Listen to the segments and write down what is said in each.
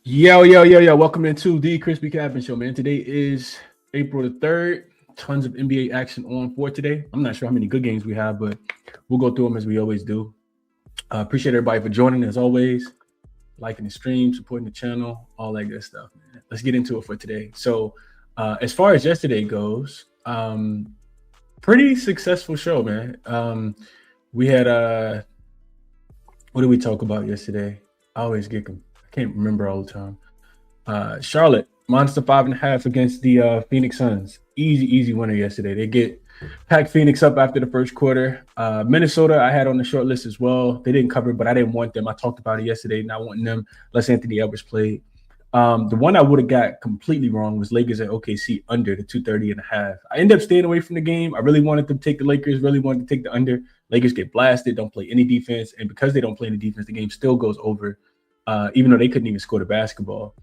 Yo. Welcome into the ChrisBeCappinn show, man. Today is April the 3rd. Tons of NBA action on for today. I'm not sure how many good games we have, but we'll go through them as we always do. Appreciate everybody for joining as always, liking the stream, supporting the channel, all that good stuff, man. Let's get into it for today. So as far as yesterday goes, pretty successful show, man. We had what did we talk about yesterday? I always get them. I can't remember all the time. Charlotte, Monster 5.5 against the Phoenix Suns. Easy winner yesterday. They packed Phoenix up after the first quarter. Minnesota, I had on the short list as well. They didn't cover, but I didn't want them. I talked about it yesterday, not wanting them unless Anthony Edwards played. The one I would have got completely wrong was Lakers at OKC under the 230.5. I ended up staying away from the game. I really wanted to take the Lakers, really wanted to take the under. Lakers get blasted, don't play any defense. And because they don't play any defense, the game still goes over. Even though they couldn't even score the basketball.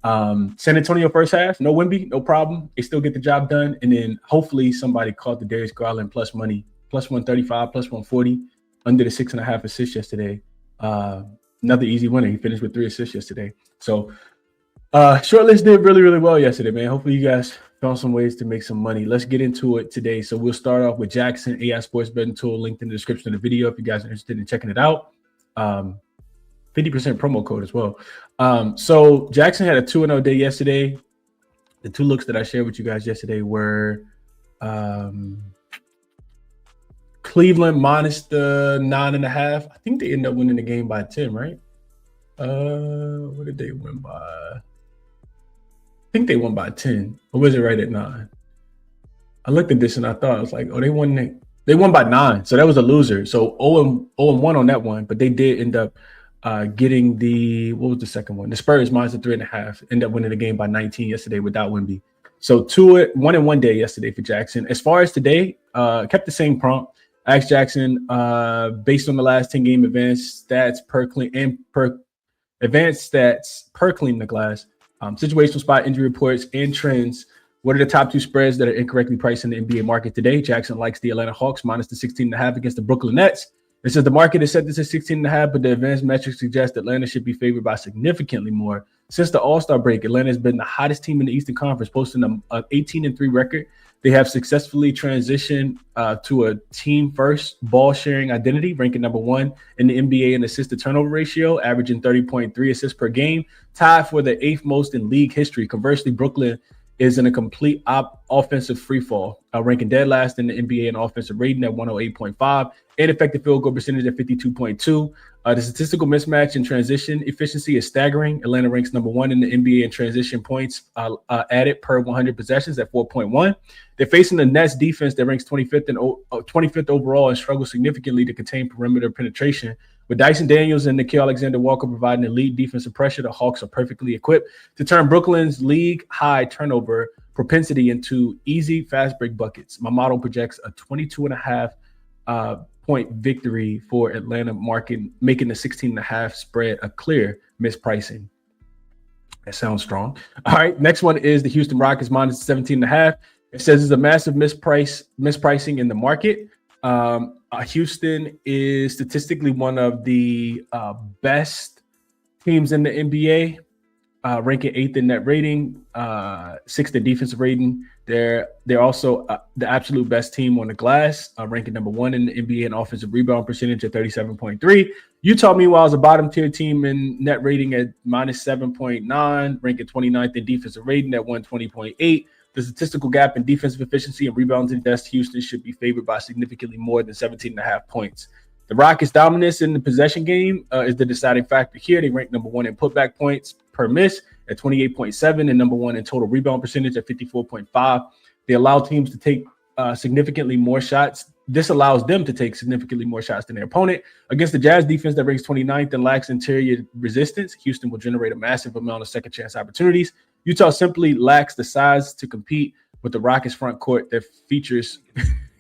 San Antonio first half, no Wemby, no problem. They still get the job done. And then hopefully somebody caught the Darius Garland plus money, plus 135, plus 140, under the 6.5 assists yesterday. Another easy winner. He finished with 3 assists yesterday. So short list did really well yesterday, man. Hopefully you guys found some ways to make some money. Let's get into it today. So we'll start off with Jackson, AI Sports Betting Tool, linked in the description of the video if you guys are interested in checking it out. 50% promo code as well. So Jackson had a 2-0 day yesterday. The two looks that I shared with you guys yesterday were Cleveland minus the 9.5. I think they ended up winning the game by 10, right? What did they win by? I think they won by 10. Or was it right at 9? I looked at this and I thought, I was like, oh, they won by 9. So that was a loser. So 0-1 on that one, but they did end up getting what was the second one? The Spurs minus the 3.5, end up winning the game by 19 yesterday without Wemby. So 1-1 day yesterday for Jackson. As far as today, kept the same prompt. I asked Jackson based on the last 10 game advanced stats per clean the glass, situational spot injury reports and trends. What are the top 2 spreads that are incorrectly priced in the NBA market today? Jackson likes the Atlanta Hawks minus the 16.5 against the Brooklyn Nets. It says the market is set this at 16.5, but the advanced metrics suggest Atlanta should be favored by significantly more. Since the All-Star break, Atlanta has been the hottest team in the Eastern Conference, posting an 18-3 record. They have successfully transitioned to a team-first ball-sharing identity, ranking number 1 in the NBA in assist-to-turnover ratio, averaging 30.3 assists per game, tied for the 8th most in league history. Conversely, Brooklyn is in a complete offensive freefall, ranking dead last in the NBA in offensive rating at 108.5 and effective field goal percentage at 52.2. The statistical mismatch in transition efficiency is staggering. Atlanta ranks number 1 in the NBA in transition points added per 100 possessions at 4.1. They're facing the Nets defense that ranks 25th overall and struggles significantly to contain perimeter penetration. With Dyson Daniels and Nickeil Alexander-Walker providing elite defensive pressure, the Hawks are perfectly equipped to turn Brooklyn's league-high turnover propensity into easy, fast break buckets. My model projects a 22.5 point victory for Atlanta, making the 16.5 spread a clear mispricing. That sounds strong. All right, next one is the Houston Rockets minus 17.5. It says it's a massive mispricing in the market. Houston is statistically one of the best teams in the NBA, ranking 8th in net rating, 6th in defensive rating. They're also the absolute best team on the glass, ranking number 1 in the NBA in offensive rebound percentage at 37.3. Utah, meanwhile, is a bottom tier team in net rating at minus 7.9, ranking 29th in defensive rating at 120.8. The statistical gap in defensive efficiency and rebounds against Houston should be favored by significantly more than 17.5 points. The Rockets' dominance in the possession game is the deciding factor here. They rank number 1 in putback points per miss at 28.7 and number 1 in total rebound percentage at 54.5. They allow teams to take significantly more shots. This allows them to take significantly more shots than their opponent. Against the Jazz defense that ranks 29th and lacks interior resistance, Houston will generate a massive amount of second chance opportunities. Utah simply lacks the size to compete with the Rockets front court that features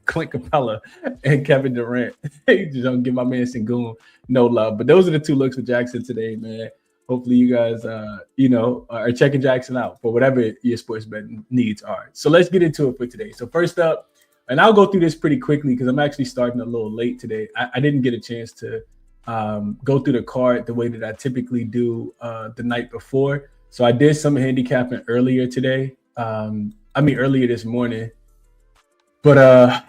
Clint Capella and Kevin Durant. They just don't give my man Sengun no love. But those are the 2 looks for Jackson today, man. Hopefully you guys, are checking Jackson out for whatever your sports betting needs are. So let's get into it for today. So first up, and I'll go through this pretty quickly because I'm actually starting a little late today. I didn't get a chance to go through the card the way that I typically do the night before. So I did some handicapping earlier today. Earlier this morning, but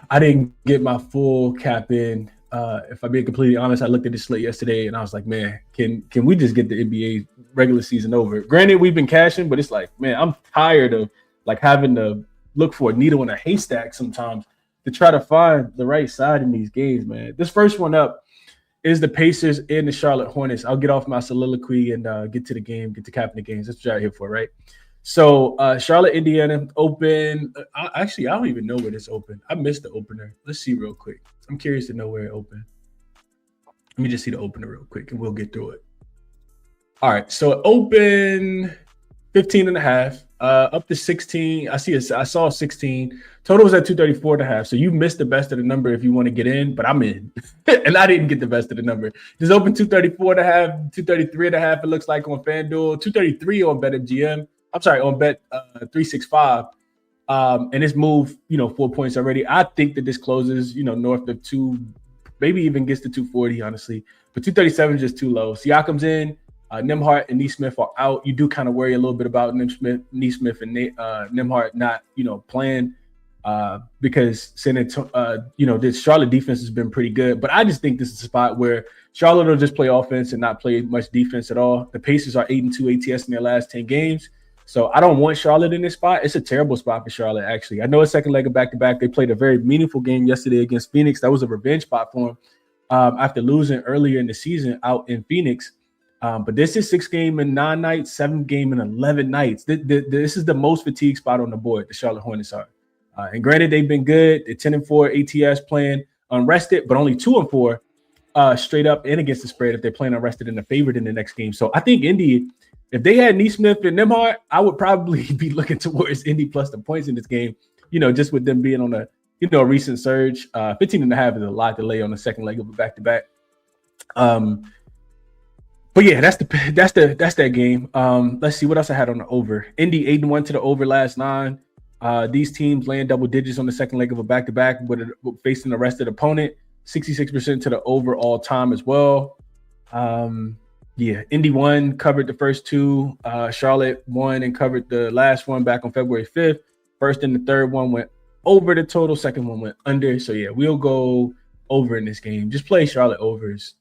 I didn't get my full cap in. If I'm being completely honest, I looked at the slate yesterday and I was like, man, can we just get the NBA regular season over? Granted, we've been cashing, but it's like, man, I'm tired of like having to look for a needle in a haystack sometimes to try to find the right side in these games, man. This first one up is the Pacers and the Charlotte Hornets. I'll get off my soliloquy and get to the game, get to capping the games. That's what you're here for, right? So Charlotte, Indiana, open. I don't even know where this opened. I missed the opener. Let's see real quick. I'm curious to know where it opened. Let me just see the opener real quick and we'll get through it. All right, so it opened 15 and a half, up to 16. I saw 16. Total was at 234 and a half. So you missed the best of the number if you want to get in, but I'm in. And I didn't get the best of the number. Just open 234 and a half, 233 and a half, it looks like on FanDuel, 233 on BetMGM. I'm sorry, on Bet 365. And it's moved, 4 points already. I think that this closes, north of 2, maybe even gets to 240, honestly. But 237 is just too low. Siakam's in. Nembhard and Nesmith are out. You do kind of worry a little bit about Nesmith and Nembhard not, playing because San Antonio, this Charlotte defense has been pretty good. But I just think this is a spot where Charlotte will just play offense and not play much defense at all. The Pacers are 8-2 ATS in their last 10 games. So I don't want Charlotte in this spot. It's a terrible spot for Charlotte, actually. I know it's second leg of back-to-back. They played a very meaningful game yesterday against Phoenix. That was a revenge spot for them after losing earlier in the season out in Phoenix. But this is 6 game in 9 nights, 7 game in 11 nights. This is the most fatigue spot on the board, the Charlotte Hornets are. And granted, they've been good. They're 10-4 ATS playing unrested, but only 2-4 straight up and against the spread if they're playing unrested and a favorite in the next game. So I think Indy, if they had Nesmith and Nembhard, I would probably be looking towards Indy plus the points in this game, just with them being on a recent surge. 15 and a half is a lot to lay on the second leg of a back-to-back. But yeah, that's that game. Let's see what else I had on the over. Indy 8-1 to the over last 9. These teams laying double digits on the second leg of a back-to-back, but facing the rest of the opponent. 66% to the over all time as well. Yeah, Indy won, covered the first 2. Charlotte won and covered the last one back on February 5th. First and the third one went over the total. Second one went under. So yeah, we'll go over in this game. Just play Charlotte overs.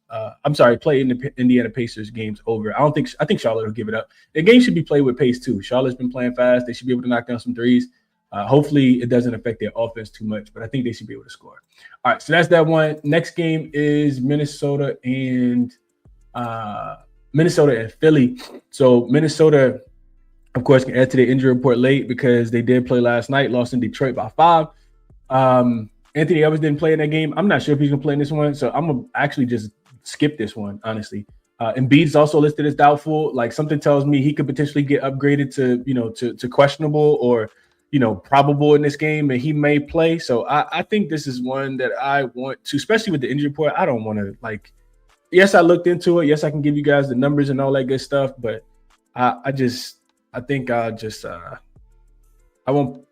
Play Indiana Pacers games over. I think Charlotte will give it up. The game should be played with pace too. Charlotte's been playing fast. They should be able to knock down some threes. Hopefully it doesn't affect their offense too much, but I think they should be able to score. All right, so that's that one. Next game is Minnesota and Philly. So Minnesota, of course, can add to the injury report late because they did play last night, lost in Detroit by 5. Anthony Edwards didn't play in that game. I'm not sure if he's going to play in this one, so I'm going to actually just skip this one, honestly. Embiid's also listed as doubtful. Like, something tells me he could potentially get upgraded to questionable or, probable in this game, and he may play. So I think this is one that I want to, especially with the injury report. I don't want to, yes, I looked into it. Yes, I can give you guys the numbers and all that good stuff, but I think I won't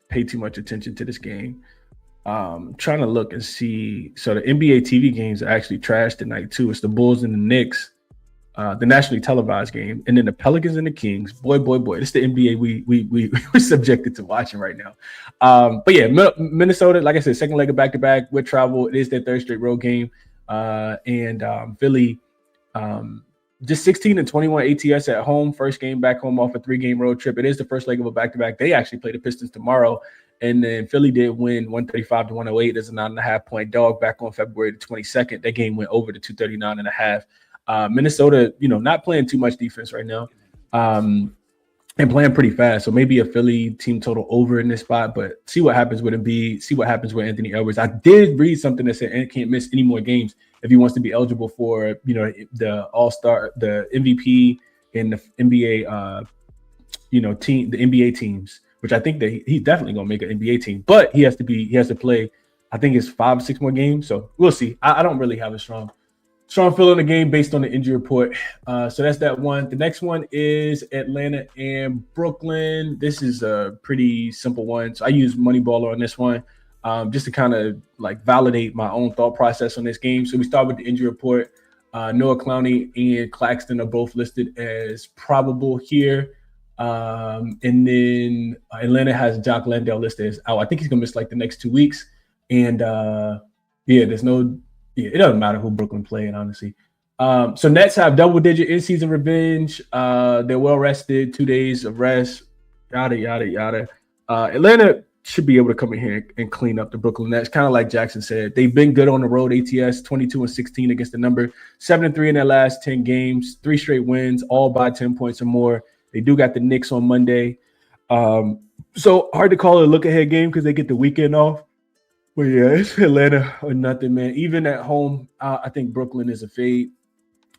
pay too much attention to this game. Trying to look and see. So the NBA TV games are actually trashed tonight too. It's the Bulls and the Knicks, the nationally televised game, and then the Pelicans and the Kings. Boy. This is the NBA we're subjected to watching right now. But yeah, Minnesota, like I said, second leg of back-to-back with travel. It is their third straight road game. And Philly, just 16-21 ATS at home. First game back home off a 3-game road trip. It is the first leg of a back-to-back. They actually play the Pistons tomorrow. And then Philly did win 135-108 as a 9.5-point dog back on February the 22nd. That game went over to 239.5. Minnesota, not playing too much defense right now, and playing pretty fast. So maybe a Philly team total over in this spot, but see what happens with Embiid, see what happens with Anthony Edwards. I did read something that said Ant can't miss any more games if he wants to be eligible for, the All-Star, the MVP and the NBA, team, the NBA teams, which I think that he's definitely going to make an NBA team, but he has to play, I think it's 5 or 6 more games. So we'll see. I don't really have a strong feel in the game based on the injury report. So that's that one. The next one is Atlanta and Brooklyn. This is a pretty simple one. So I use Moneyballer on this one just to kind of validate my own thought process on this game. So we start with the injury report. Noah Clowney and Claxton are both listed as probable here. And then Atlanta has Jock Landale listed as out. I think he's going to miss like the next 2 weeks. And there's no – it doesn't matter who Brooklyn playing, honestly. So Nets have double-digit in-season revenge. They're well-rested, 2 days of rest, yada, yada, yada. Atlanta should be able to come in here and clean up the Brooklyn Nets. Kind of like Jackson said, they've been good on the road. ATS 22-16 against the number, 7-3 in their last 10 games, 3 straight wins, all by 10 points or more. They do got the Knicks on Monday. So hard to call it a look-ahead game because they get the weekend off. But yeah, it's Atlanta or nothing, man. Even at home, I think Brooklyn is a fade.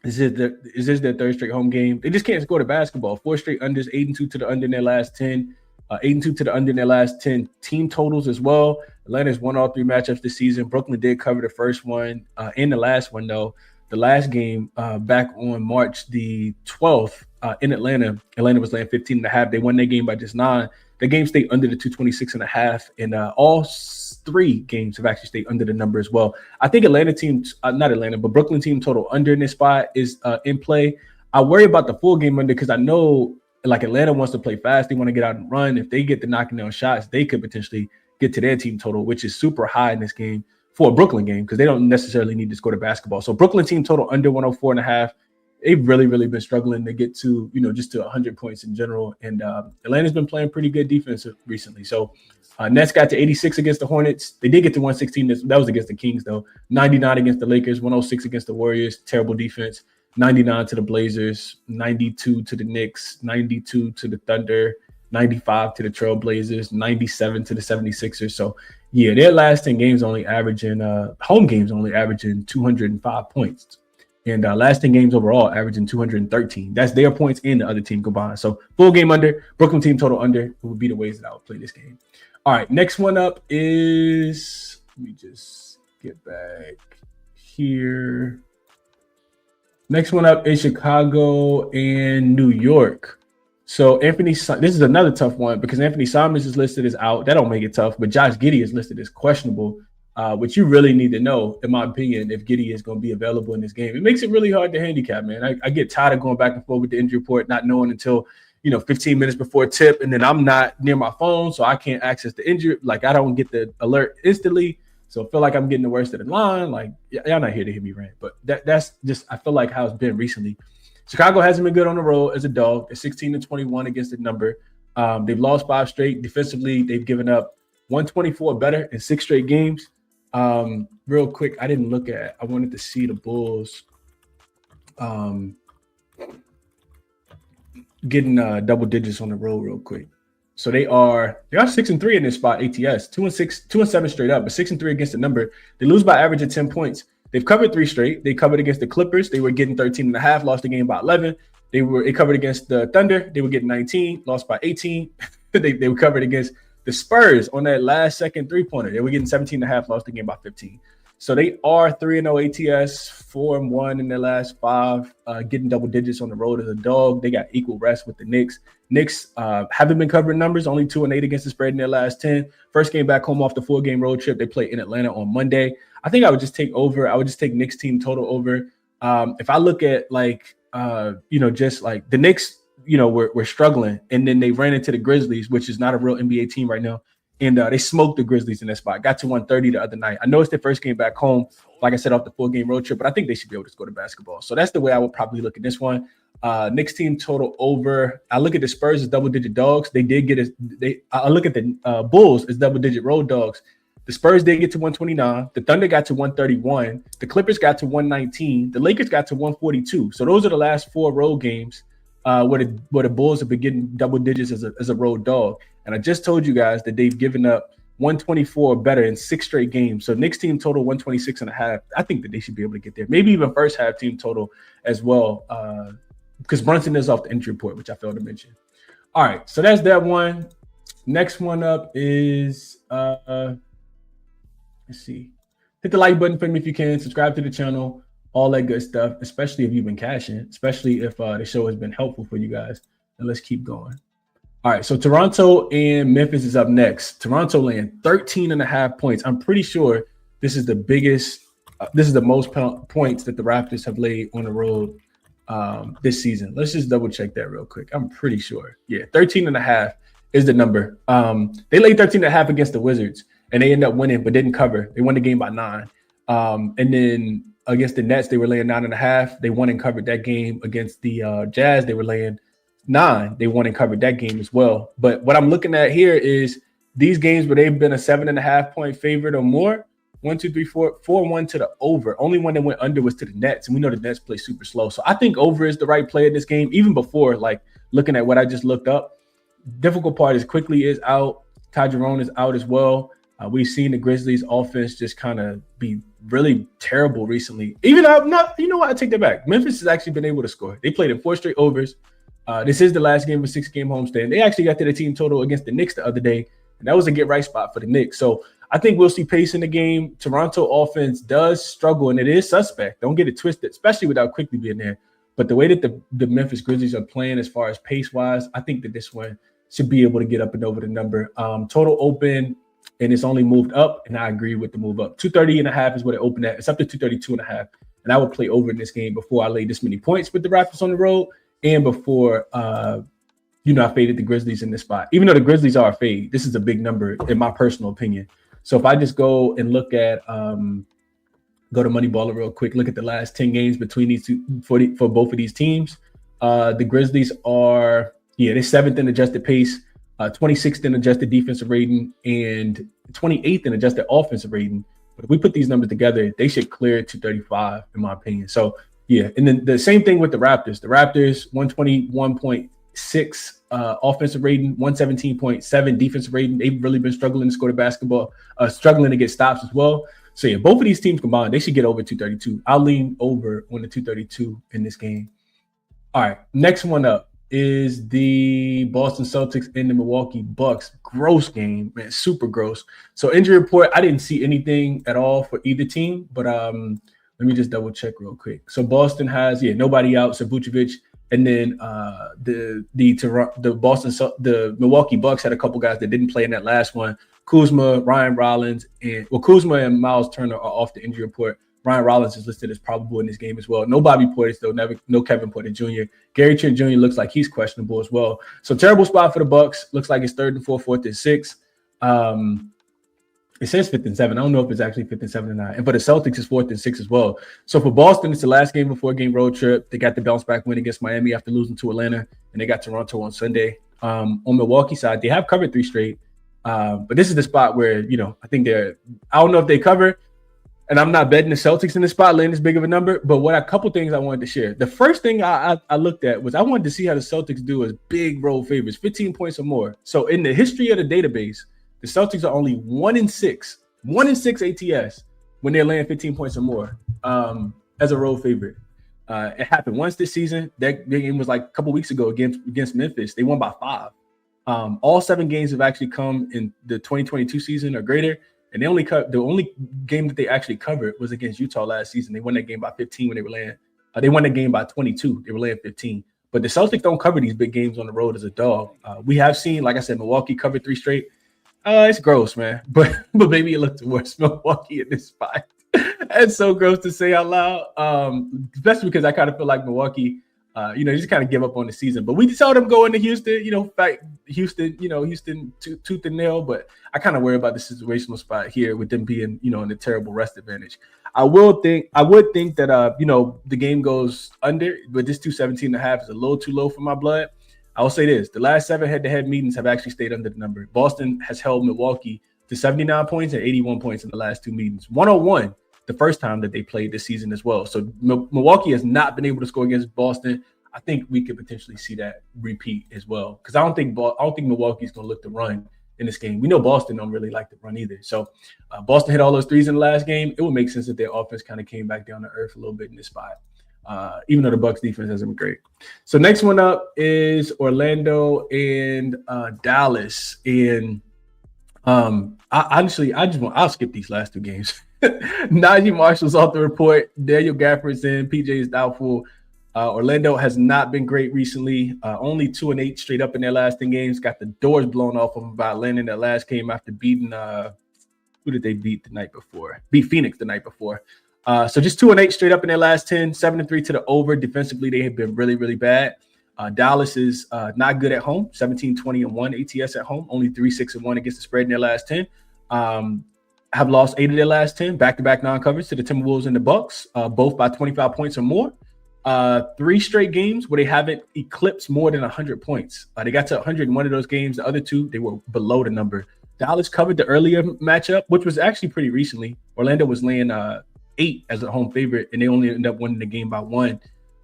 Is this their third straight home game? They just can't score the basketball. 4 straight unders, 8-2 to the under in their last 10. 8-2 to the under in their last 10 team totals as well. Atlanta's won all 3 matchups this season. Brooklyn did cover the first one and the last one, though. The last game back on March the 12th in Atlanta was laying 15.5. They won their game by just 9. The game stayed under the 226.5, and all 3 games have actually stayed under the number as well. I think Atlanta team, not Atlanta, but Brooklyn team total under in this spot is in play. I worry about the full game under because I know like Atlanta wants to play fast. They want to get out and run. If they get the knocking down shots, they could potentially get to their team total, which is super high in this game for a Brooklyn game because they don't necessarily need to score the basketball. So Brooklyn team total under 104.5. They've really, really been struggling to get to, just to 100 points in general. And Atlanta's been playing pretty good defense recently. So Nets got to 86 against the Hornets. They did get to 116. That was against the Kings, though. 99 against the Lakers, 106 against the Warriors. Terrible defense. 99 to the Blazers, 92 to the Knicks, 92 to the Thunder, 95 to the Trailblazers, 97 to the 76ers. So, yeah, their last 10 games only averaging home games only averaging 205 points. And last 10 games overall averaging 213. That's their points and the other team combined. So, full game under, Brooklyn team total under would be the ways that I would play this game. All right, next one up is, let me just get back here. Next one up is Chicago and New York. So this is another tough one because Anthony Simons is listed as out. That don't make it tough, but Josh Giddey is listed as questionable, which you really need to know, in my opinion, if Giddey is going to be available in this game. It makes it really hard to handicap, man. I get tired of going back and forth with the injury report, not knowing until 15 minutes before tip, and then I'm not near my phone, so I can't access the injury. Like I don't get the alert instantly. So I feel like I'm getting the worst of the line. Like, y'all not here to hear me rant, but that's just, I feel like how it's been recently. Chicago hasn't been good on the road as a dog. They're 16-21 against the number. They've lost 5 straight. Defensively, they've given up 124 better in 6 straight games. Real quick, I wanted to see the Bulls getting double digits on the road real quick. So they are 6-3 in this spot. ATS 2-6, 2-7 straight up, but 6-3 against the number. They lose by average of 10 points. They've covered 3 straight. They covered against the Clippers. They were getting 13.5, lost the game by 11. They covered against the Thunder. They were getting 19, lost by 18. they were covered against the Spurs on that last second 3-pointer. They were getting 17.5, lost the game by 15. So they are 3-0 ATS, 4-1 in their last 5, getting double digits on the road as a dog. They got equal rest with the Knicks. Knicks haven't been covering numbers, only 2-8 against the spread in their last 10. First game back home off the 4-game road trip. They play in Atlanta on Monday. I think I would just take over. I would just take Knicks team total over. If I look at just like the Knicks, we're struggling. And then they ran into the Grizzlies, which is not a real NBA team right now. And they smoked the Grizzlies in that spot. Got to 130 the other night. I know it's their first game back home, like I said, off the 4-game road trip, but I think they should be able to score the basketball. So that's the way I would probably look at this one. Knicks team total over. I look at the Spurs as double-digit dogs. They did get I look at the Bulls as double-digit road dogs. The Spurs did get to 129. The Thunder got to 131. The Clippers got to 119. The Lakers got to 142. So those are the last 4 road games where the Bulls have been getting double digits as a road dog. And I just told you guys that they've given up 124 better in 6 straight games. So Knicks team total 126.5. I think that they should be able to get there. Maybe even first half team total as well, because Brunson is off the injury report, which I failed to mention. All right, so that's that one. Next one up is let's see. Hit the like button for me if you can. Subscribe to the channel. All that good stuff, especially if you've been cashing, especially if the show has been helpful for you guys. And let's keep going. All right, so Toronto and Memphis is up next. Toronto laying 13.5 points. I'm pretty sure this is the biggest This is the most points that the Raptors have laid on the road this season. Let's just double check that real quick. I'm pretty sure. Yeah, 13.5 is the number. They laid 13.5 against the Wizards, and they ended up winning, but didn't cover. They won the game by 9. And then against the Nets, they were laying 9.5. They won and covered that game. Against the Jazz, they were laying 9. They won and covered that game as well. But what I'm looking at here is these games where they've been a 7.5 point favorite or more. 1, 2, 3, 4, 4-1 to the over. Only one that went under was to the Nets, and we know the Nets play super slow. So I think over is the right play in this game, even before like looking at what I just looked up. Difficult part is Quickly is out. Ty Jerome is out as well. We've seen the Grizzlies offense just kind of be really terrible recently. Even you know what? I take that back. Memphis has actually been able to score. They played in 4 straight overs. This is the last game of a 6-game homestand. They actually got to the team total against the Knicks the other day, and that was a get right spot for the Knicks. So I think we'll see pace in the game. Toronto offense does struggle, and it is suspect. Don't get it twisted, especially without Quickly being there. But the way that the Memphis Grizzlies are playing as far as pace-wise, I think that this one should be able to get up and over the number. Total open, and it's only moved up, and I agree with the move up. 230.5 is what it opened at. It's up to 232.5, and I would play over in this game before I laid this many points with the Raptors on the road and before I faded the Grizzlies in this spot. Even though the Grizzlies are a fade, this is a big number in my personal opinion. So if I just go and look at go to Moneyballer real quick, look at the last 10 games between these two for both of these teams. The Grizzlies are they're 7th in adjusted pace, 26th in adjusted defensive rating, and 28th in adjusted offensive rating. But if we put these numbers together, they should clear 235 in my opinion. So yeah, and then the same thing with the Raptors. The Raptors 121.6 offensive rating, 117.7 defensive rating. They've really been struggling to score the basketball, struggling to get stops as well. So yeah, both of these teams combined, they should get over 232. I'll lean over on the 232 in this game. All right, next one up is the Boston Celtics and the Milwaukee Bucks. Gross game, man, super gross. So injury report, I didn't see anything at all for either team, but let me just double check real quick. So Boston has nobody out, so Vucevic. And then the Milwaukee Bucks had a couple guys that didn't play in that last one. Kuzma, Ryan Rollins, Kuzma and Miles Turner are off the injury report. Ryan Rollins is listed as probable in this game as well. No Bobby Portis, though. No Kevin Porter Jr. Gary Trent Jr. looks like he's questionable as well. So terrible spot for the Bucks. Looks like it's 3rd and 4, 4th and 6. It says 5th and 7. I don't know if it's actually 5th and 7 or not. And for the Celtics, it's 4th and 6 as well. So for Boston, it's the last game before a game road trip. They got the bounce back win against Miami after losing to Atlanta, and they got Toronto on Sunday. On Milwaukee side, they have covered 3 straight. But this is the spot where, I think I don't know if they cover, and I'm not betting the Celtics in this spot, laying this big of a number. But a couple things I wanted to share. The first thing I looked at was I wanted to see how the Celtics do as big road favorites, 15 points or more. So in the history of the database, the Celtics are only 1-6 ATS when they're laying 15 points or more as a road favorite. It happened once this season. That game was like a couple weeks ago against Memphis. They won by 5. All 7 games have actually come in the 2022 season or greater. And the only game that they actually covered was against Utah last season. They won that game by 15 when they were laying. They won that game by 22. They were laying 15. But the Celtics don't cover these big games on the road as a dog. We have seen, like I said, Milwaukee covered 3 straight. It's gross, man. But maybe it looked worse. Milwaukee in this spot. That's so gross to say out loud. Especially because I kind of feel like Milwaukee, just kind of give up on the season. But we saw them go into Houston, fight Houston, Houston tooth and nail. But I kind of worry about the situational spot here with them being, in a terrible rest advantage. I would think that, the game goes under, but this 217.5 is a little too low for my blood. I will say this. The last 7 head-to-head meetings have actually stayed under the number. Boston has held Milwaukee to 79 points and 81 points in the last 2 meetings. 101 the first time that they played this season as well. So Milwaukee has not been able to score against Boston. I think we could potentially see that repeat as well, because I don't think Milwaukee's going to look to run in this game. We know Boston don't really like to run either. So Boston hit all those threes in the last game. It would make sense that their offense kind of came back down to earth a little bit in this spot, even though the Bucks defense hasn't been great. So next one up is Orlando and Dallas. And I'll skip these last 2 games. Najee Marshall's off the report. Daniel Gafford's in. PJ is doubtful. Orlando has not been great recently. Only 2-8 straight up in their last 10 games. Got the doors blown off of them by Atlanta in that last game after beating who did they beat the night before? Beat Phoenix the night before. So just 2-8 straight up in their last 10, 7-3 to the over. Defensively, they have been really, really bad. Dallas is not good at home, 17-20-1 ATS at home, only 3-6-1 against the spread in their last 10. Have lost 8 of their last 10, back-to-back non-coverage to the Timberwolves and the Bucks, both by 25 points or more. 3 straight games where they haven't eclipsed more than 100 points. They got to 100 in one of those games. The other 2, they were below the number. Dallas covered the earlier matchup, which was actually pretty recently. Orlando was laying 8 as a home favorite, and they only ended up winning the game by 1.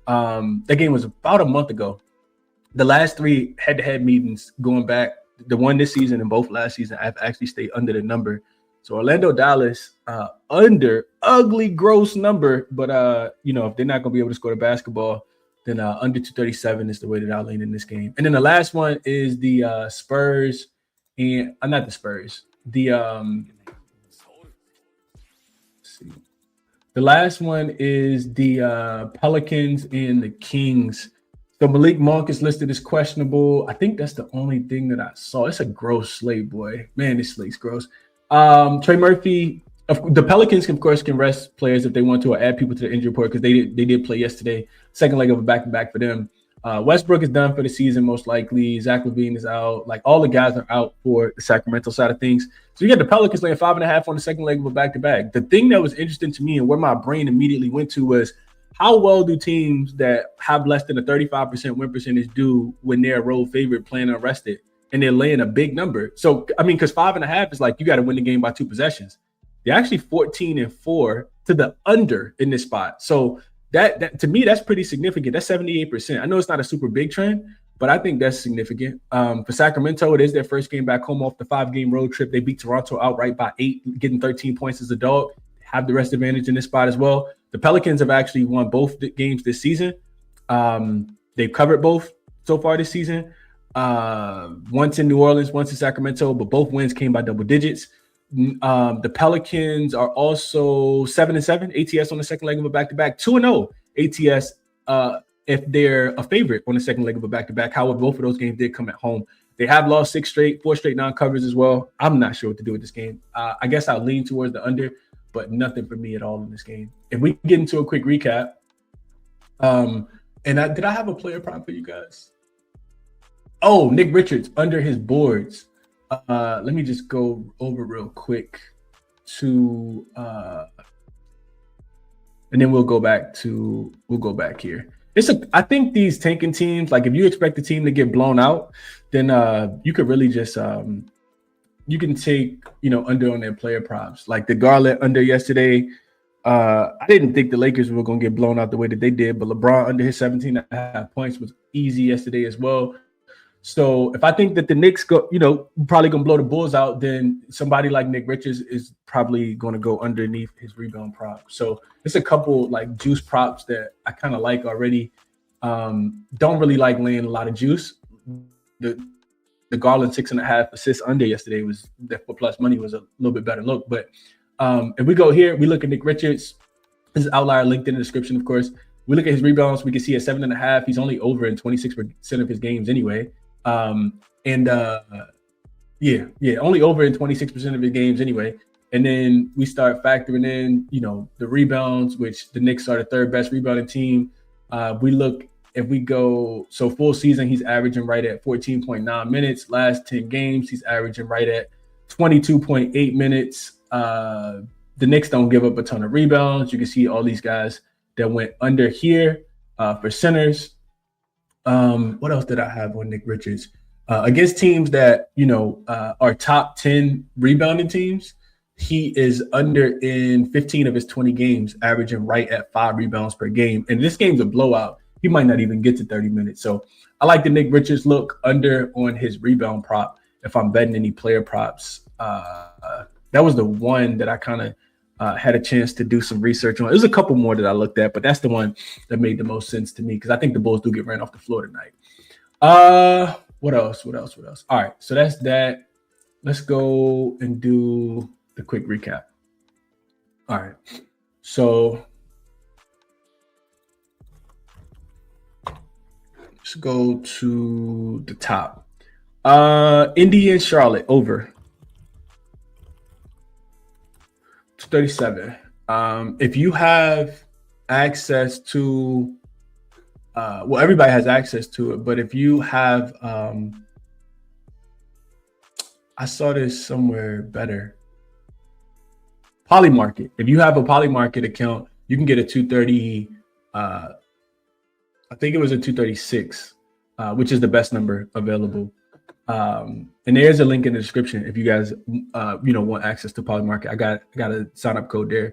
That game was about a month ago. The last 3 head-to-head meetings going back, the one this season and both last season, I've actually stayed under the number. So Orlando, Dallas, under ugly, gross number. But, if they're not going to be able to score the basketball, then under 237 is the way that I'll lean in this game. And then the last one is the Spurs and not the Spurs. The last one is the Pelicans and the Kings. So Malik Monk is listed as questionable. I think that's the only thing that I saw. It's a gross slate, boy. Man, this slate's gross. Trey Murphy, the Pelicans, of course, can rest players if they want to or add people to the injury report because they did play yesterday. Second leg of a back-to-back for them. Westbrook is done for the season, most likely. Zach LaVine is out. Like, all the guys are out for the Sacramento side of things. So you got the Pelicans laying 5.5 on the second leg of a back-to-back. The thing that was interesting to me and where my brain immediately went to was how well do teams that have less than a 35% win percentage do when they're a road favorite playing unrested and they're laying a big number? So, I mean, because 5.5 is like you got to win the game by 2 possessions. They're actually 14-4 to the under in this spot. So that to me, that's pretty significant. That's 78%. I know it's not a super big trend, but I think that's significant. For Sacramento, it is their first game back home off the 5-game road trip. They beat Toronto outright by 8, getting 13 points as a dog. Have the rest advantage in this spot as well. The Pelicans have actually won both the games this season. They've covered both so far this season. Once in New Orleans, once in Sacramento, but both wins came by double digits. The Pelicans are also 7-7 ATS on the second leg of a back-to-back, 2-0 ATS if they're a favorite on the second leg of a back-to-back. However, both of those games did come at home. They have lost 4 straight non-covers as well. I'm not sure what to do with this game. I guess I'll lean towards the under, but nothing for me at all in this game. If we get into a quick recap, did I have a player prop for you guys? Oh, Nick Richards under his boards. Let me just go over real quick to, and then we'll go back here. I think these tanking teams, like if you expect the team to get blown out, then you could really just you can take under on their player props. Like the Garland under yesterday. I didn't think the Lakers were going to get blown out the way that they did, but LeBron under his 17.5 points was easy yesterday as well. So if I think that the Knicks probably going to blow the Bulls out, then somebody like Nick Richards is probably going to go underneath his rebound prop. So it's a couple like juice props that I kind of like already. Don't really like laying a lot of juice. The Garland 6.5 assists under yesterday was that for plus money was a little bit better look. But if we go here, we look at Nick Richards. This is outlier linked in the description, of course. We look at his rebounds. We can see at 7.5, he's only over in 26% of his games anyway. Only over in 26% of his games anyway. And then we start factoring in, the rebounds, which the Knicks are the 3rd best rebounding team. If we go, so full season, he's averaging right at 14.9 minutes. Last 10 games, he's averaging right at 22.8 minutes. The Knicks don't give up a ton of rebounds. You can see all these guys that went under here for centers. What else did I have on Nick Richards? Against teams that, are top 10 rebounding teams, he is under in 15 of his 20 games, averaging right at 5 rebounds per game. And this game's a blowout. He might not even get to 30 minutes. So I like the Nick Richards look under on his rebound prop if I'm betting any player props. That was the one that I kind of had a chance to do some research on. There's a couple more that I looked at, but that's the one that made the most sense to me because I think the Bulls do get ran off the floor tonight. What else? All right, so that's that. Let's go and do the quick recap. All right, so let's go to the top. Indy and Charlotte over 237. If you have access to, well, everybody has access to it, but if you have, I saw this somewhere better. Polymarket. If you have a Polymarket account, you can get a 230. I think it was a 236, which is the best number available. And there's a link in the description if you guys, want access to Polymarket. I got a sign up code there.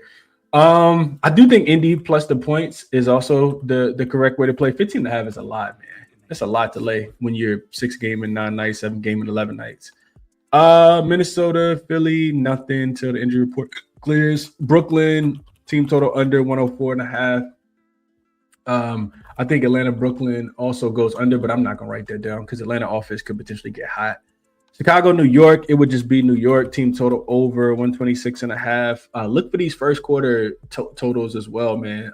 I do think Indy plus the points is also the correct way to play. 15.5 is a lot, man. That's a lot to lay when you're 6 game and 9 nights, 7 game and 11 nights. Minnesota, Philly, nothing till the injury report clears. Brooklyn, team total under 104.5. I think Atlanta, Brooklyn also goes under, but I'm not going to write that down because Atlanta offense could potentially get hot. Chicago, New York, it would just be New York, team total over 126.5. Look for these first quarter totals as well, man.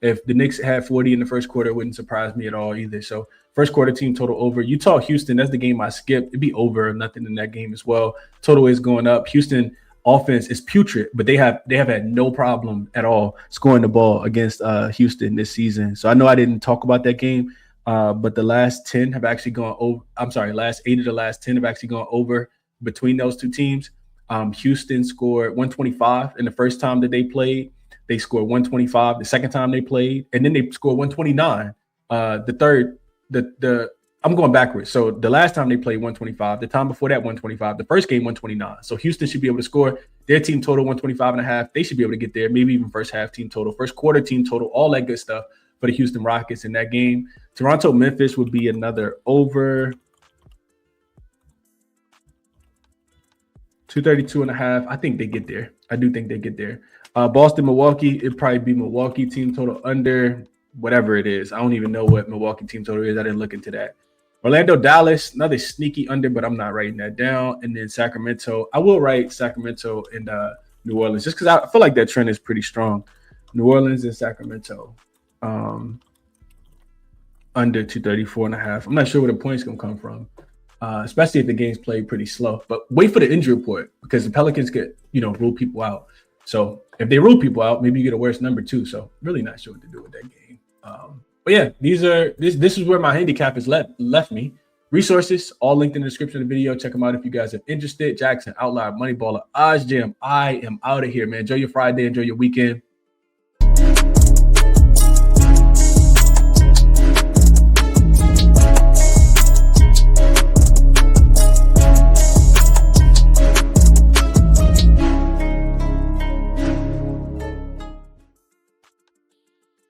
If the Knicks had 40 in the first quarter, it wouldn't surprise me at all either. So first quarter team total over. Utah, Houston, that's the game I skipped. It'd be over nothing in that game as well. Total is going up. Houston offense is putrid, but they have had no problem at all scoring the ball against Houston this season. So I know I didn't talk about that game, but the last 10 have actually gone over. I'm sorry, last 8 of the last 10 have actually gone over between those two teams. Houston scored 125 in the first time that they played. They scored 125 the second time they played, and then they scored 129. I'm going backwards. So the last time they played 125, the time before that 125, the first game 129. So Houston should be able to score their team total 125.5. They should be able to get there, maybe even first half team total, first quarter team total, all that good stuff for the Houston Rockets in that game. Toronto, Memphis would be another over 232.5. I think they get there. I do think they get there. Boston, Milwaukee, it'd probably be Milwaukee team total under whatever it is. I don't even know what Milwaukee team total is. I didn't look into that. Orlando, Dallas, another sneaky under, but I'm not writing that down. And then Sacramento, I will write Sacramento and New Orleans just because I feel like that trend is pretty strong. New Orleans and Sacramento under 234.5. I'm not sure where the points going to come from, especially if the game's played pretty slow. But wait for the injury report because the Pelicans could, rule people out. So if they rule people out, maybe you get a worse number too. So really not sure what to do with that game. But yeah, this is where my handicap has left me. Resources all linked in the description of the video. Check them out if you guys are interested. Jackson, Outlier, Moneyballer, Odds Jam. I am out of here, man. Enjoy your Friday. Enjoy your weekend.